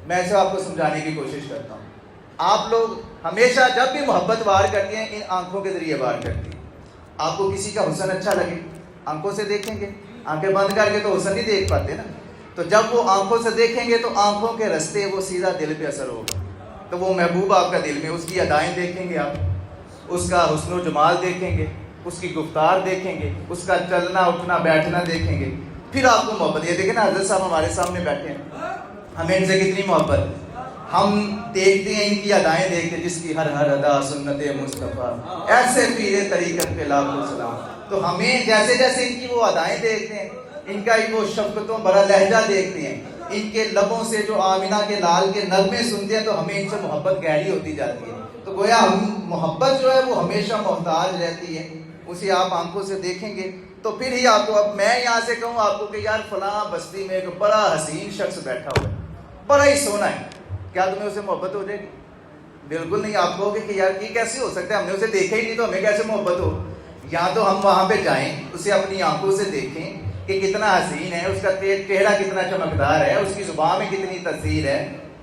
میں اسے آپ کو سمجھانے کی کوشش کرتا ہوں. آپ لوگ ہمیشہ جب بھی محبت وار کرتی ہیں ان آنکھوں کے ذریعے وار کرتی ہیں. آپ کو کسی کا حسن اچھا لگے آنکھوں سے دیکھیں گے, آنکھیں بند کر کے تو حسن نہیں دیکھ پاتے نا, تو جب وہ آنکھوں سے دیکھیں گے تو آنکھوں کے رستے وہ سیدھا دل پہ اثر ہوگا. تو وہ محبوب آپ کا دل میں, اس کی ادائیں دیکھیں گے, آپ اس کا حسن و جمال دیکھیں گے, اس کی گفتار دیکھیں گے, اس کا چلنا اٹھنا بیٹھنا دیکھیں گے, پھر آپ کو محبت. یہ دیکھیں نا حضرت صاحب ہمارے سامنے بیٹھے ہیں, ہمیں ان سے کتنی محبت. ہم دیکھتے ہیں ان کی ادائیں دیکھتے, جس کی ہر ہر ادا سنت مصطفیٰ, ایسے پیر طریقت پہ لاکھوں سلام. تو ہمیں جیسے جیسے ان کی وہ ادائیں دیکھتے ہیں, ان کا وہ شفقتوں بڑا لہجہ دیکھتے ہیں, ان کے لبوں سے جو آمینہ کے لال کے نغمے سنتے ہیں, تو ہمیں ان سے محبت گہری ہوتی جاتی ہے. تو گویا ہم محبت جو ہے وہ ہمیشہ محتاج رہتی ہے. اسے آپ آنکھوں سے دیکھیں گے تو پھر ہی آپ کو. اب میں یہاں سے کہوں آپ کو کہ یار فلاں بستی میں ایک بڑا حسین شخص بیٹھا ہوا ہے, بڑا ہی سونا ہے, کیا تمہیں اسے محبت ہو جائے گی؟ بالکل نہیں. آپ کہو گے کہ یار یہ کیسے ہو سکتا ہے, ہم نے اسے دیکھا ہی نہیں تو ہمیں کیسے محبت ہو. یا تو ہم وہاں پہ جائیں, اسے اپنی آنکھوں سے دیکھیں کہ کتنا حسین ہے, اس کا چہرہ کتنا چمکدار ہے, اس کی زبان میں کتنی تاثیر ہے,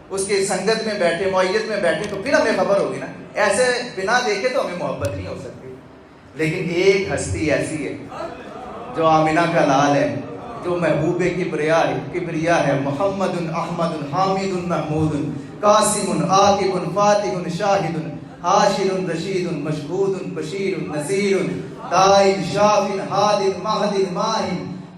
اس کی سنگت میں بیٹھے, معیت میں بیٹھے, تو پھر ہمیں خبر ہوگی نا. ایسے بنا دیکھے تو ہمیں محبت نہیں ہو سکتی. لیکن ایک ہستی ایسی ہے جو آمینہ کا لال ہے, جو محبوب کبریا ہے, محمد احمد حامد محمود قاسم عاقب فاتح شاہد حاشر رشید مشہود بشیر نذیر داعٍ شاف ہاد مہد ماہ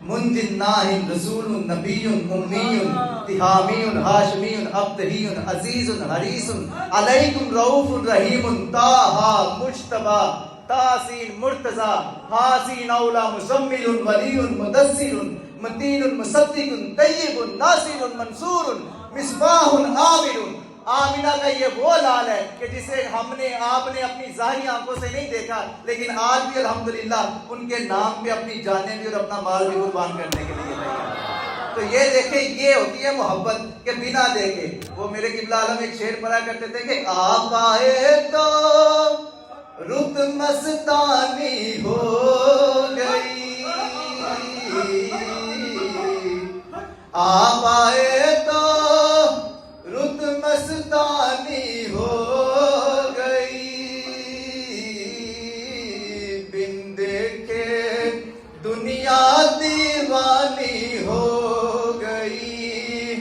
منجٍ ناہ رسول نبی امی تہامی ہاشمی ابتہی عزیز حریص علیکم رؤوف رحیم طٰہٰ مجتبیٰ تاسین مرتضی حاسین اولا مزمل ولی مدثر متین مصدق طیب ناصر منصور مصباح عامر. آمینہ کا یہ وہ لال ہے کہ جسے ہم نے آپ نے اپنی ظاہری آنکھوں سے نہیں دیکھا, لیکن آج بھی الحمدللہ ان کے نام پہ اپنی جانیں بھی اور اپنا مال بھی قربان کرنے کے لیے تیار. تو یہ دیکھیں, یہ ہوتی ہے محبت کہ بنا دیکھے. وہ میرے قبلہ عالم ایک شعر پڑھا کرتے تھے کہ آپ آئے تو رت مستانہ